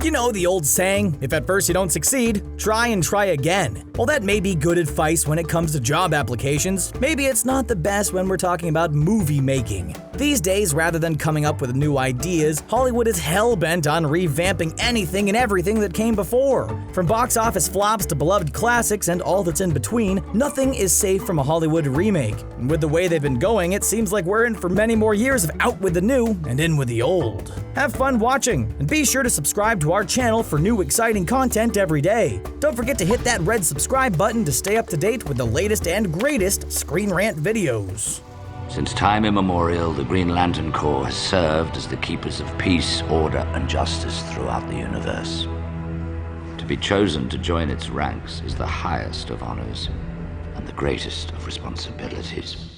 You know the old saying, if at first you don't succeed, try and try again. While that may be good advice when it comes to job applications, maybe it's not the best when we're talking about movie making. These days, rather than coming up with new ideas, Hollywood is hell-bent on revamping anything and everything that came before. From box office flops to beloved classics and all that's in between, nothing is safe from a Hollywood remake. And with the way they've been going, it seems like we're in for many more years of out with the new and in with the old. Have fun watching, and be sure to subscribe to our channel for new exciting content every day. Don't forget to hit that red subscribe button to stay up to date with the latest and greatest Screen Rant videos. Since time immemorial, the Green Lantern Corps has served as the keepers of peace, order, and justice throughout the universe. To be chosen to join its ranks is the highest of honors and the greatest of responsibilities.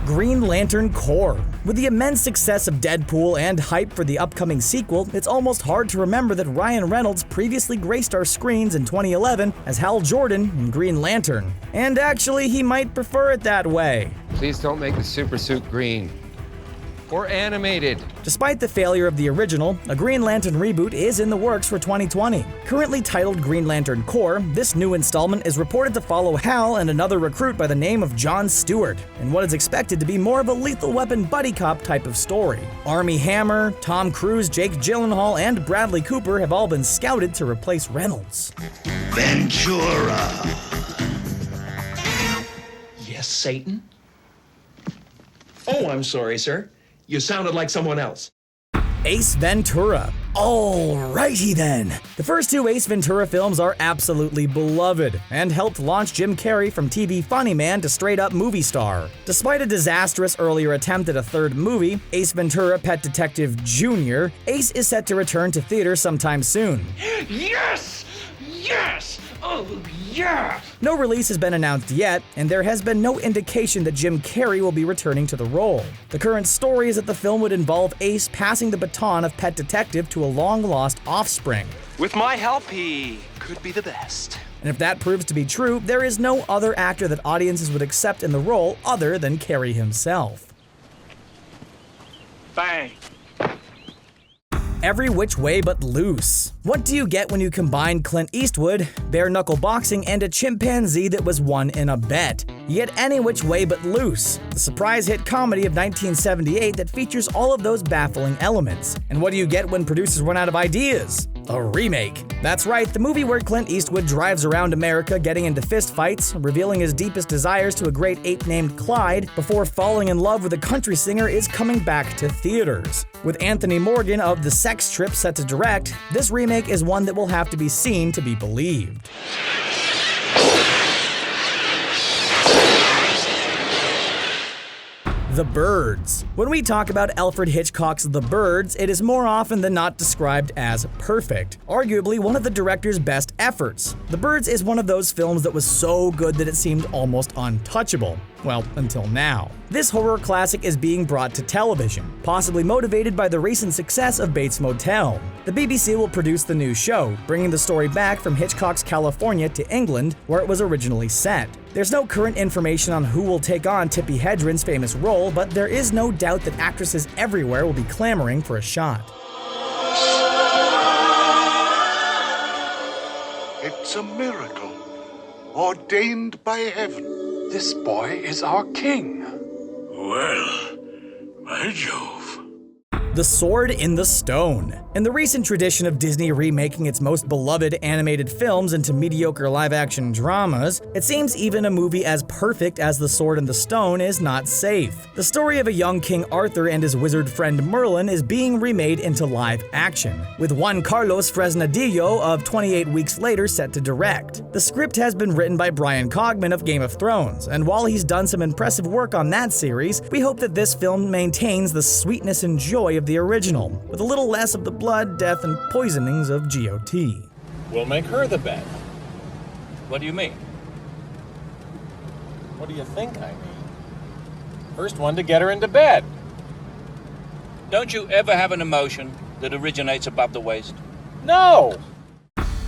Green Lantern Corps. With the immense success of Deadpool and hype for the upcoming sequel, it's almost hard to remember that Ryan Reynolds previously graced our screens in 2011 as Hal Jordan in Green Lantern. And actually, he might prefer it that way. Please don't make the super suit green. Or animated. Despite the failure of the original, a Green Lantern reboot is in the works for 2020. Currently titled Green Lantern Corps, this new installment is reported to follow Hal and another recruit by the name of John Stewart, in what is expected to be more of a Lethal Weapon buddy cop type of story. Armie Hammer, Tom Cruise, Jake Gyllenhaal, and Bradley Cooper have all been scouted to replace Reynolds. Ventura. Yes, Satan? Oh, I'm sorry, sir. You sounded like someone else. Ace Ventura. Alrighty then. The first two Ace Ventura films are absolutely beloved and helped launch Jim Carrey from TV funny man to straight-up movie star. Despite a disastrous earlier attempt at a third movie, Ace Ventura: Pet Detective Jr., Ace is set to return to theaters sometime soon. Yes! Yes! Oh, yeah! No release has been announced yet, and there has been no indication that Jim Carrey will be returning to the role. The current story is that the film would involve Ace passing the baton of Pet Detective to a long-lost offspring. With my help, he could be the best. And if that proves to be true, there is no other actor that audiences would accept in the role other than Carrey himself. Bang. Every Which Way But Loose. What do you get when you combine Clint Eastwood, bare-knuckle boxing, and a chimpanzee that was won in a bet? You get Any Which Way But Loose, the surprise hit comedy of 1978 that features all of those baffling elements. And what do you get when producers run out of ideas? A remake. That's right, the movie where Clint Eastwood drives around America getting into fistfights, revealing his deepest desires to a great ape named Clyde, before falling in love with a country singer is coming back to theaters. With Anthony Morgan of The Sex Trip set to direct, this remake is one that will have to be seen to be believed. The Birds. When we talk about Alfred Hitchcock's The Birds, it is more often than not described as perfect, arguably one of the director's best efforts. The Birds is one of those films that was so good that it seemed almost untouchable. Well, until now. This horror classic is being brought to television, possibly motivated by the recent success of Bates Motel. The BBC will produce the new show, bringing the story back from Hitchcock's California to England, where it was originally set. There's no current information on who will take on Tippi Hedren's famous role, but there is no doubt that actresses everywhere will be clamoring for a shot. It's a miracle, ordained by heaven. This boy is our king. Well, by Jove. The Sword in the Stone. In the recent tradition of Disney remaking its most beloved animated films into mediocre live-action dramas, it seems even a movie as perfect as The Sword in the Stone is not safe. The story of a young King Arthur and his wizard friend Merlin is being remade into live action, with Juan Carlos Fresnadillo of 28 Weeks Later set to direct. The script has been written by Brian Cogman of Game of Thrones, and while he's done some impressive work on that series, we hope that this film maintains the sweetness and joy of the original, with a little less of the blood, death, and poisonings of GOT. We'll make her the bet. What do you mean? What do you think I mean? First one to get her into bed. Don't you ever have an emotion that originates above the waist? No!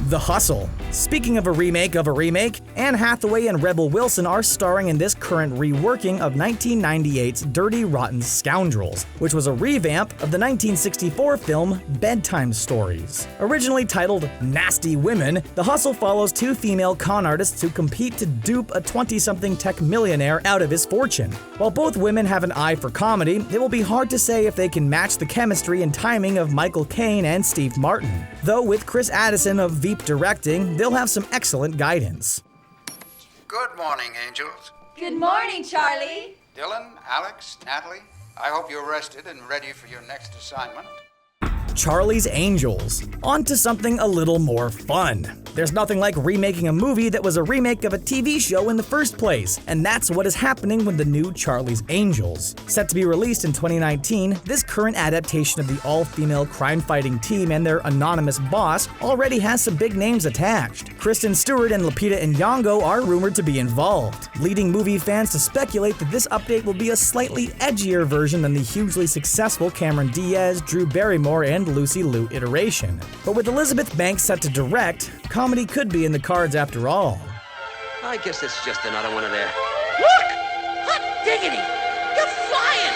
The Hustle. Speaking of a remake, Anne Hathaway and Rebel Wilson are starring in this current reworking of 1998's Dirty Rotten Scoundrels, which was a revamp of the 1964 film Bedtime Stories. Originally titled Nasty Women, The Hustle follows two female con artists who compete to dupe a 20-something tech millionaire out of his fortune. While both women have an eye for comedy, it will be hard to say if they can match the chemistry and timing of Michael Caine and Steve Martin. Though with Chris Addison of Veep directing, they'll have some excellent guidance. Good morning, angels. Good morning, Charlie. Dylan, Alex, Natalie, I hope you're rested and ready for your next assignment. Charlie's Angels. On to something a little more fun. There's nothing like remaking a movie that was a remake of a TV show in the first place, and that's what is happening with the new Charlie's Angels. Set to be released in 2019, this current adaptation of the all-female crime-fighting team and their anonymous boss already has some big names attached. Kristen Stewart and Lupita Nyong'o are rumored to be involved, leading movie fans to speculate that this update will be a slightly edgier version than the hugely successful Cameron Diaz, Drew Barrymore, and Lucy Liu iteration. But with Elizabeth Banks set to direct, comedy could be in the cards after all. I guess it's just another one of their... Look! Hot diggity! You're flying!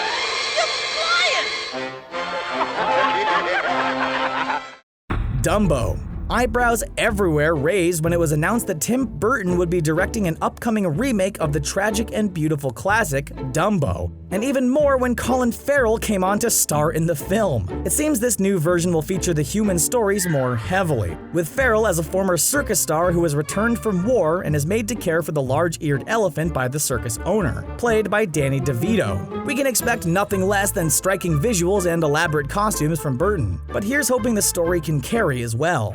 Dumbo. Eyebrows everywhere raised when it was announced that Tim Burton would be directing an upcoming remake of the tragic and beautiful classic, Dumbo. And even more when Colin Farrell came on to star in the film. It seems this new version will feature the human stories more heavily, with Farrell as a former circus star who has returned from war and is made to care for the large-eared elephant by the circus owner, played by Danny DeVito. We can expect nothing less than striking visuals and elaborate costumes from Burton, but here's hoping the story can carry as well.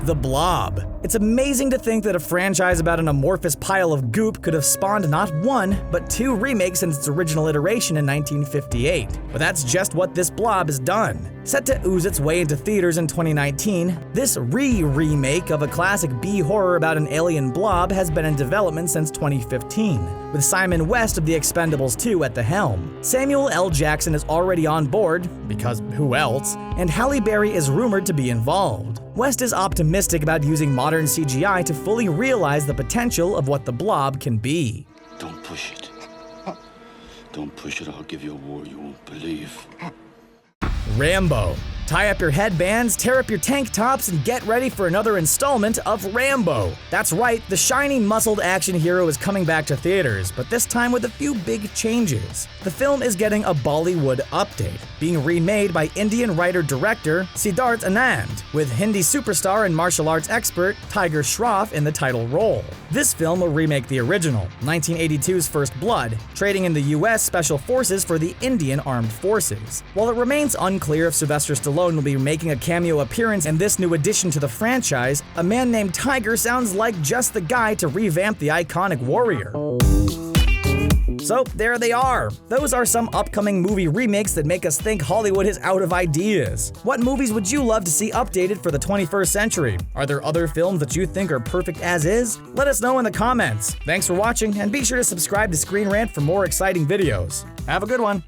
The Blob. It's amazing to think that a franchise about an amorphous pile of goop could have spawned not one, but two remakes since its original iteration in 1958. But that's just what this Blob has done. Set to ooze its way into theaters in 2019, this remake of a classic B-horror about an alien blob has been in development since 2015, with Simon West of The Expendables 2 at the helm. Samuel L. Jackson is already on board, because who else, and Halle Berry is rumored to be involved. West is optimistic about using modern CGI to fully realize the potential of what the Blob can be. Don't push it. Don't push it, I'll give you a war you won't believe. Rambo. Tie up your headbands, tear up your tank tops, and get ready for another installment of Rambo. That's right, the shiny, muscled action hero is coming back to theaters, but this time with a few big changes. The film is getting a Bollywood update, being remade by Indian writer-director Siddharth Anand, with Hindi superstar and martial arts expert Tiger Shroff in the title role. This film will remake the original, 1982's First Blood, trading in the US Special Forces for the Indian Armed Forces. While it remains unclear if Sylvester Stallone will be making a cameo appearance in this new addition to the franchise, a man named Tiger sounds like just the guy to revamp the iconic warrior. So there they are. Those are some upcoming movie remakes that make us think Hollywood is out of ideas. What movies would you love to see updated for the 21st century? Are there other films that you think are perfect as is? Let us know in the comments. Thanks for watching, and be sure to subscribe to Screen Rant for more exciting videos. Have a good one.